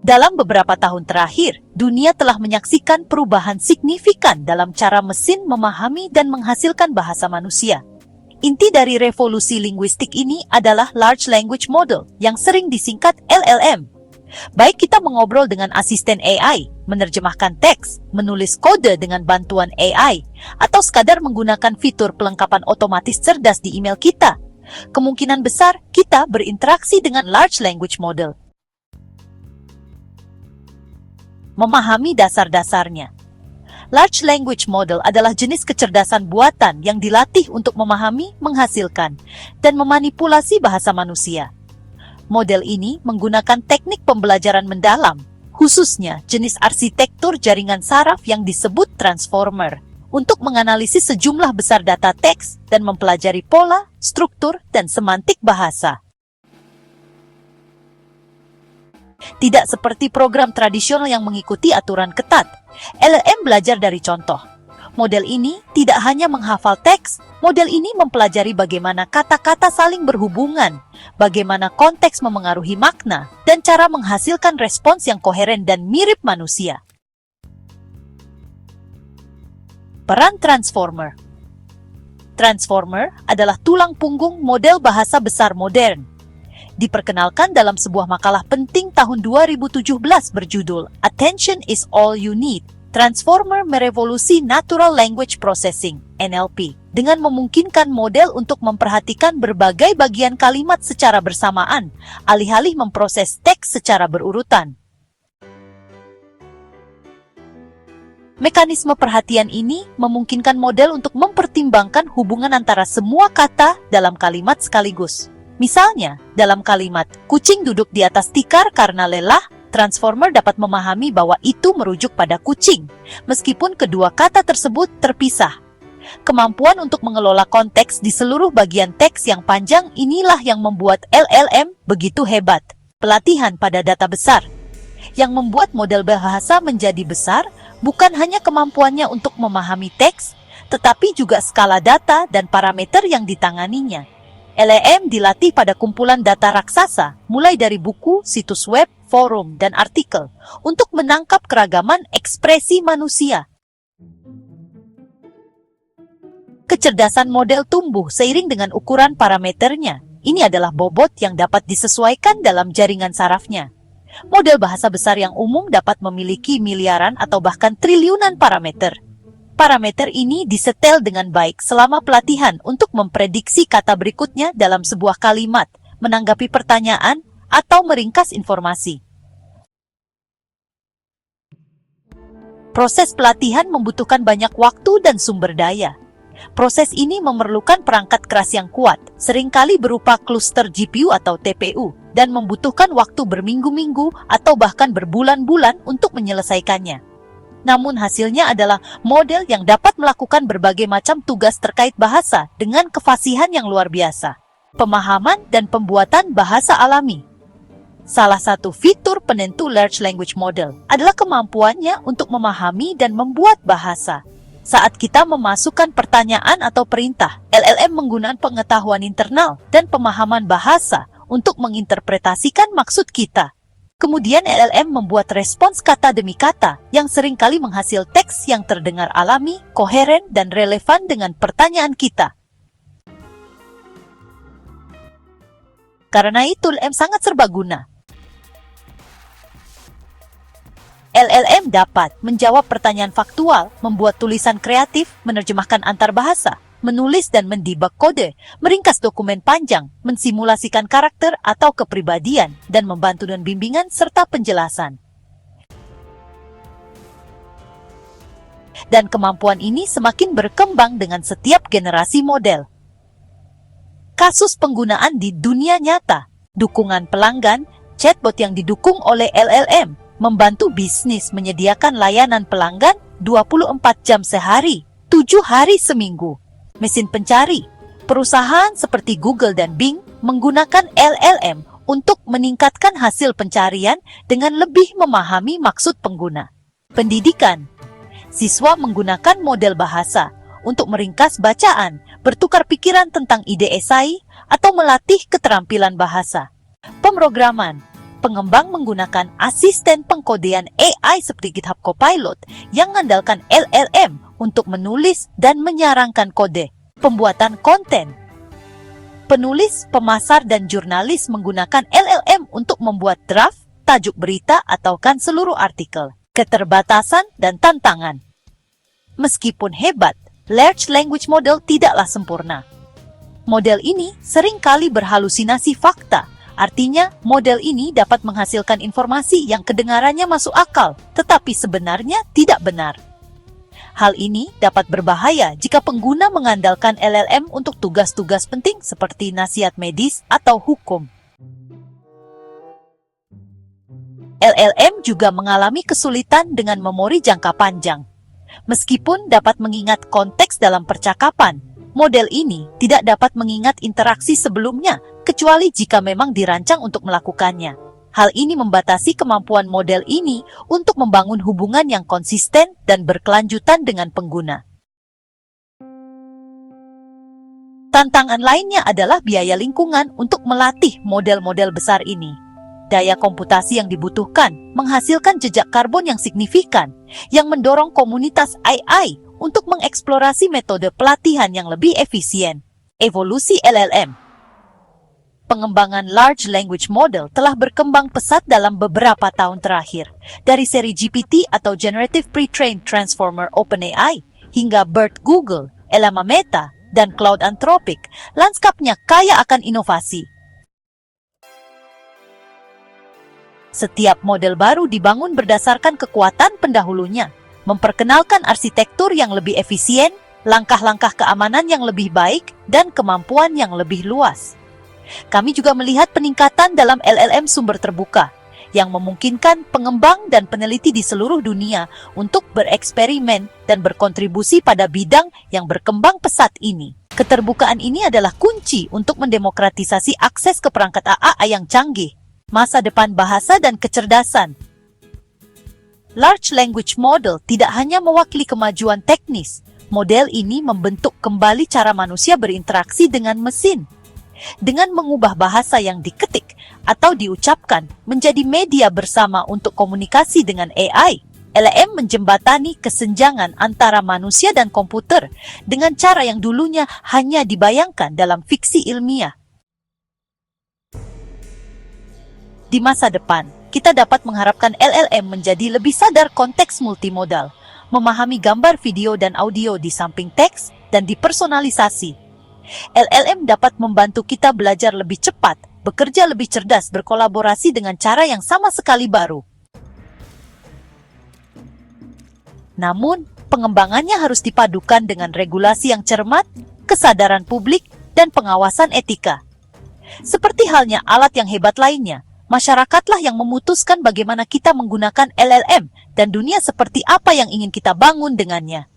Dalam beberapa tahun terakhir, dunia telah menyaksikan perubahan signifikan dalam cara mesin memahami dan menghasilkan bahasa manusia. Inti dari revolusi linguistik ini adalah Large Language Model yang sering disingkat LLM. Baik kita mengobrol dengan asisten AI, menerjemahkan teks, menulis kode dengan bantuan AI, atau sekadar menggunakan fitur pelengkapan otomatis cerdas di email kita, kemungkinan besar kita berinteraksi dengan Large Language Model. Memahami dasar-dasarnya. Large Language Model adalah jenis kecerdasan buatan yang dilatih untuk memahami, menghasilkan, dan memanipulasi bahasa manusia. Model ini menggunakan teknik pembelajaran mendalam, khususnya jenis arsitektur jaringan saraf yang disebut transformer, untuk menganalisis sejumlah besar data teks dan mempelajari pola, struktur, dan semantik bahasa. Tidak seperti program tradisional yang mengikuti aturan ketat, LLM belajar dari contoh. Model ini tidak hanya menghafal teks, model ini mempelajari bagaimana kata-kata saling berhubungan, bagaimana konteks memengaruhi makna, dan cara menghasilkan respons yang koheren dan mirip manusia. Peran Transformer. Transformer adalah tulang punggung model bahasa besar modern. Diperkenalkan dalam sebuah makalah penting tahun 2017 berjudul Attention is All You Need. Transformer merevolusi Natural Language Processing (NLP) dengan memungkinkan model untuk memperhatikan berbagai bagian kalimat secara bersamaan, alih-alih memproses teks secara berurutan. Mekanisme perhatian ini memungkinkan model untuk mempertimbangkan hubungan antara semua kata dalam kalimat sekaligus. Misalnya, dalam kalimat, kucing duduk di atas tikar karena lelah, Transformer dapat memahami bahwa itu merujuk pada kucing, meskipun kedua kata tersebut terpisah. Kemampuan untuk mengelola konteks di seluruh bagian teks yang panjang inilah yang membuat LLM begitu hebat. Pelatihan pada data besar. Yang membuat model bahasa menjadi besar, bukan hanya kemampuannya untuk memahami teks, tetapi juga skala data dan parameter yang ditanganinya. LLM dilatih pada kumpulan data raksasa, mulai dari buku, situs web, forum, dan artikel, untuk menangkap keragaman ekspresi manusia. Kecerdasan model tumbuh seiring dengan ukuran parameternya. Ini adalah bobot yang dapat disesuaikan dalam jaringan sarafnya. Model bahasa besar yang umum dapat memiliki miliaran atau bahkan triliunan parameter. Parameter ini disetel dengan baik selama pelatihan untuk memprediksi kata berikutnya dalam sebuah kalimat, menanggapi pertanyaan, atau meringkas informasi. Proses pelatihan membutuhkan banyak waktu dan sumber daya. Proses ini memerlukan perangkat keras yang kuat, seringkali berupa kluster GPU atau TPU, dan membutuhkan waktu berminggu-minggu atau bahkan berbulan-bulan untuk menyelesaikannya. Namun hasilnya adalah model yang dapat melakukan berbagai macam tugas terkait bahasa dengan kefasihan yang luar biasa. Pemahaman dan pembuatan bahasa alami. Salah satu fitur penentu Large Language Model adalah kemampuannya untuk memahami dan membuat bahasa. Saat kita memasukkan pertanyaan atau perintah, LLM menggunakan pengetahuan internal dan pemahaman bahasa untuk menginterpretasikan maksud kita. Kemudian LLM membuat respons kata demi kata yang seringkali menghasil teks yang terdengar alami, koheren, dan relevan dengan pertanyaan kita. Karena itu LLM sangat serbaguna. LLM dapat menjawab pertanyaan faktual, membuat tulisan kreatif, menerjemahkan antar bahasa, menulis dan mendebug kode, meringkas dokumen panjang, mensimulasikan karakter atau kepribadian, dan membantu dengan bimbingan serta penjelasan. Dan kemampuan ini semakin berkembang dengan setiap generasi model. Kasus penggunaan di dunia nyata, dukungan pelanggan, chatbot yang didukung oleh LLM, membantu bisnis menyediakan layanan pelanggan 24 jam sehari, 7 hari seminggu. Mesin pencari, perusahaan seperti Google dan Bing menggunakan LLM untuk meningkatkan hasil pencarian dengan lebih memahami maksud pengguna. Pendidikan, siswa menggunakan model bahasa untuk meringkas bacaan, bertukar pikiran tentang ide esai, atau melatih keterampilan bahasa. Pemrograman, Pengembang menggunakan asisten pengkodean AI seperti GitHub Copilot yang mengandalkan LLM untuk menulis dan menyarankan kode. Pembuatan konten. Penulis, pemasar, dan jurnalis menggunakan LLM untuk membuat draft, tajuk berita, atau seluruh artikel. Keterbatasan dan tantangan. Meskipun hebat, Large Language Model tidaklah sempurna. Model ini seringkali berhalusinasi fakta. Artinya, model ini dapat menghasilkan informasi yang kedengarannya masuk akal, tetapi sebenarnya tidak benar. Hal ini dapat berbahaya jika pengguna mengandalkan LLM untuk tugas-tugas penting seperti nasihat medis atau hukum. LLM juga mengalami kesulitan dengan memori jangka panjang. Meskipun dapat mengingat konteks dalam percakapan, model ini tidak dapat mengingat interaksi sebelumnya, kecuali jika memang dirancang untuk melakukannya. Hal ini membatasi kemampuan model ini untuk membangun hubungan yang konsisten dan berkelanjutan dengan pengguna. Tantangan lainnya adalah biaya lingkungan untuk melatih model-model besar ini. Daya komputasi yang dibutuhkan menghasilkan jejak karbon yang signifikan, yang mendorong komunitas AI untuk mengeksplorasi metode pelatihan yang lebih efisien. Evolusi LLM. Pengembangan Large Language Model telah berkembang pesat dalam beberapa tahun terakhir, dari seri GPT atau Generative Pre-trained Transformer OpenAI, hingga BERT Google, Llama Meta, dan Cloud Anthropic. Lanskapnya kaya akan inovasi. Setiap model baru dibangun berdasarkan kekuatan pendahulunya, memperkenalkan arsitektur yang lebih efisien, langkah-langkah keamanan yang lebih baik, dan kemampuan yang lebih luas. Kami juga melihat peningkatan dalam LLM sumber terbuka, yang memungkinkan pengembang dan peneliti di seluruh dunia untuk bereksperimen dan berkontribusi pada bidang yang berkembang pesat ini. Keterbukaan ini adalah kunci untuk mendemokratisasi akses ke perangkat AI yang canggih. Masa depan bahasa dan kecerdasan. Large Language Model tidak hanya mewakili kemajuan teknis, model ini membentuk kembali cara manusia berinteraksi dengan mesin. Dengan mengubah bahasa yang diketik atau diucapkan menjadi media bersama untuk komunikasi dengan AI, LLM menjembatani kesenjangan antara manusia dan komputer dengan cara yang dulunya hanya dibayangkan dalam fiksi ilmiah. Di masa depan, kita dapat mengharapkan LLM menjadi lebih sadar konteks multimodal, memahami gambar, video, dan audio di samping teks, dan dipersonalisasi. LLM dapat membantu kita belajar lebih cepat, bekerja lebih cerdas, berkolaborasi dengan cara yang sama sekali baru. Namun, pengembangannya harus dipadukan dengan regulasi yang cermat, kesadaran publik, dan pengawasan etika. Seperti halnya alat yang hebat lainnya, masyarakatlah yang memutuskan bagaimana kita menggunakan LLM dan dunia seperti apa yang ingin kita bangun dengannya.